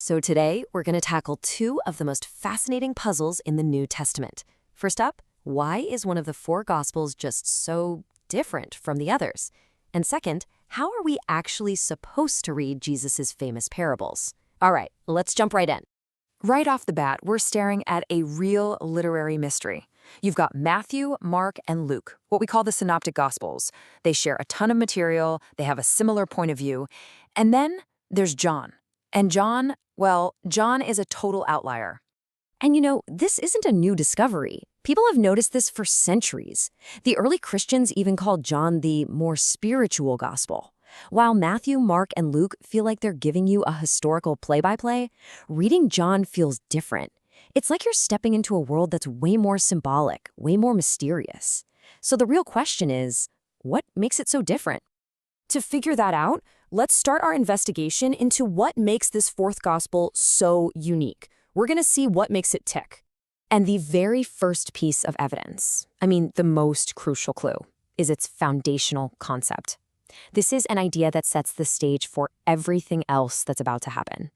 So today, we're going to tackle two of the most fascinating puzzles in the New Testament. First up, why is one of the four Gospels just so different from the others? And second, how are we actually supposed to read Jesus' famous parables? All right, let's jump right in. Right off the bat, we're staring at a real literary mystery. You've got Matthew, Mark, and Luke, what we call the Synoptic Gospels. They share a ton of material, they have a similar point of view. And then there's John. And John, well, John is a total outlier. And this isn't a new discovery. People have noticed this for centuries. The early Christians even called John the more spiritual gospel. While Matthew, Mark, and Luke feel like they're giving you a historical play-by-play, reading John feels different. It's like you're stepping into a world that's way more symbolic, way more mysterious. So the real question is, what makes it so different? To figure that out, let's start our investigation into what makes this fourth gospel so unique. We're going to see what makes it tick. And the very first piece of evidence, the most crucial clue, is its foundational concept. This is an idea that sets the stage for everything else that's about to happen.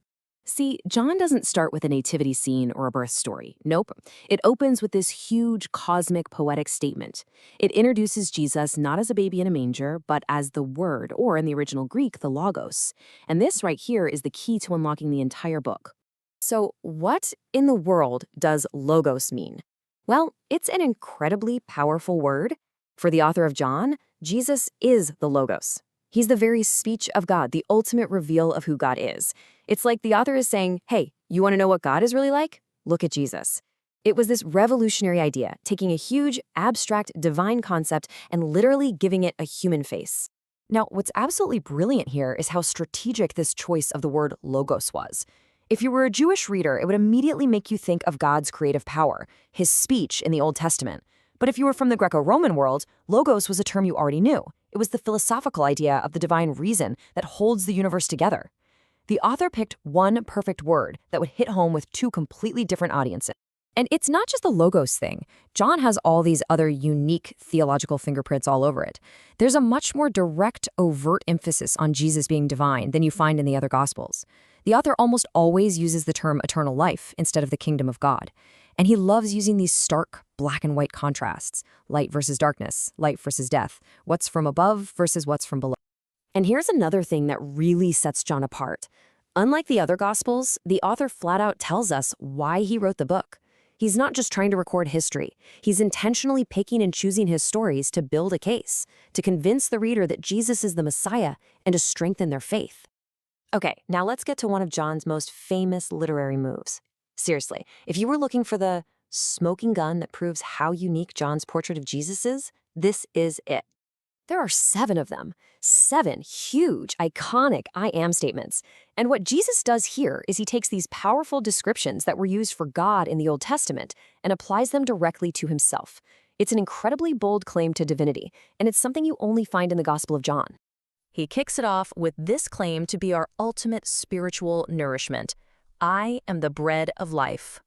See, John doesn't start with a nativity scene or a birth story. Nope. It opens with this huge cosmic poetic statement. It introduces Jesus not as a baby in a manger, but as the Word, or in the original Greek, the Logos. And this right here is the key to unlocking the entire book. So what in the world does Logos mean? Well, it's an incredibly powerful word. For the author of John, Jesus is the Logos. He's the very speech of God, the ultimate reveal of who God is. It's like the author is saying, hey, you want to know what God is really like? Look at Jesus. It was this revolutionary idea, taking a huge, abstract, divine concept and literally giving it a human face. Now, what's absolutely brilliant here is how strategic this choice of the word logos was. If you were a Jewish reader, it would immediately make you think of God's creative power, his speech in the Old Testament. But if you were from the Greco-Roman world, logos was a term you already knew. It was the philosophical idea of the divine reason that holds the universe together. The author picked one perfect word that would hit home with two completely different audiences. And it's not just the logos thing. John has all these other unique theological fingerprints all over it. There's a much more direct, overt emphasis on Jesus being divine than you find in the other Gospels. The author almost always uses the term eternal life instead of the kingdom of God. And he loves using these stark black and white contrasts, light versus darkness, light versus death, what's from above versus what's from below. And here's another thing that really sets John apart. Unlike the other Gospels, the author flat out tells us why he wrote the book. He's not just trying to record history. He's intentionally picking and choosing his stories to build a case, to convince the reader that Jesus is the Messiah, and to strengthen their faith. Okay, now let's get to one of John's most famous literary moves. Seriously, if you were looking for the smoking gun that proves how unique John's portrait of Jesus is, this is it. There are 7 of them. 7 huge, iconic I am statements. And what Jesus does here is he takes these powerful descriptions that were used for God in the Old Testament and applies them directly to himself. It's an incredibly bold claim to divinity, and it's something you only find in the Gospel of John. He kicks it off with this claim to be our ultimate spiritual nourishment. I am the bread of life.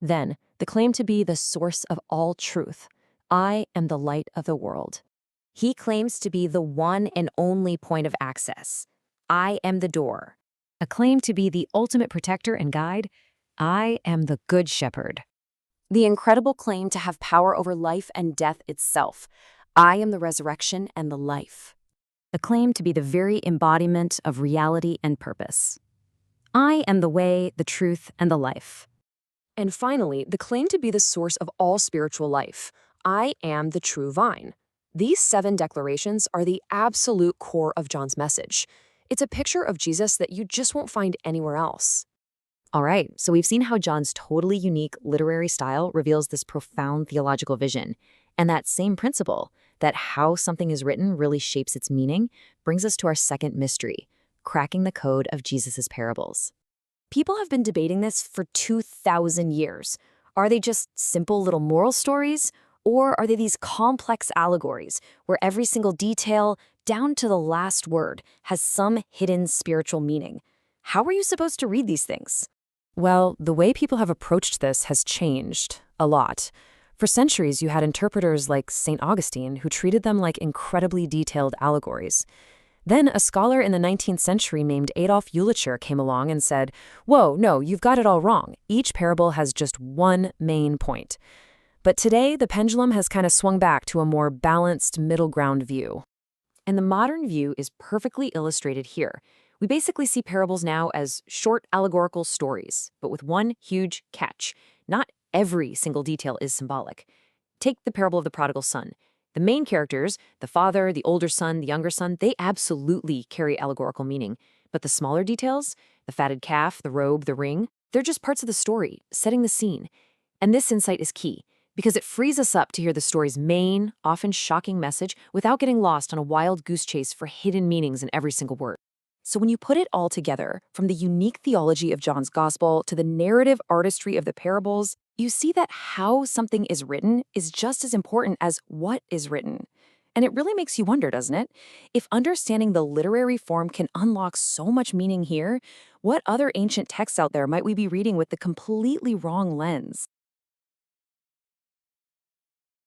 Then, the claim to be the source of all truth. I am the light of the world. He claims to be the one and only point of access. I am the door. A claim to be the ultimate protector and guide. I am the good shepherd. The incredible claim to have power over life and death itself. I am the resurrection and the life. A claim to be the very embodiment of reality and purpose. I am the way, the truth, and the life. And finally, the claim to be the source of all spiritual life. I am the true vine. These 7 declarations are the absolute core of John's message. It's a picture of Jesus that you just won't find anywhere else. All right, so we've seen how John's totally unique literary style reveals this profound theological vision. And that same principle, that how something is written really shapes its meaning, brings us to our second mystery, cracking the code of Jesus' parables. People have been debating this for 2,000 years. Are they just simple little moral stories? Or are they these complex allegories where every single detail, down to the last word, has some hidden spiritual meaning? How are you supposed to read these things? Well, the way people have approached this has changed a lot. For centuries, you had interpreters like St. Augustine who treated them like incredibly detailed allegories. Then a scholar in the 19th century named Adolf Eulachar came along and said, "Whoa, no, you've got it all wrong. Each parable has just one main point." But today, the pendulum has kind of swung back to a more balanced middle ground view. And the modern view is perfectly illustrated here. We basically see parables now as short allegorical stories, but with one huge catch. Not every single detail is symbolic. Take the parable of the prodigal son. The main characters, the father, the older son, the younger son, they absolutely carry allegorical meaning. But the smaller details, the fatted calf, the robe, the ring, they're just parts of the story, setting the scene. And this insight is key, because it frees us up to hear the story's main, often shocking message without getting lost on a wild goose chase for hidden meanings in every single word. So when you put it all together, from the unique theology of John's gospel to the narrative artistry of the parables, you see that how something is written is just as important as what is written. And it really makes you wonder, doesn't it? If understanding the literary form can unlock so much meaning here, what other ancient texts out there might we be reading with the completely wrong lens?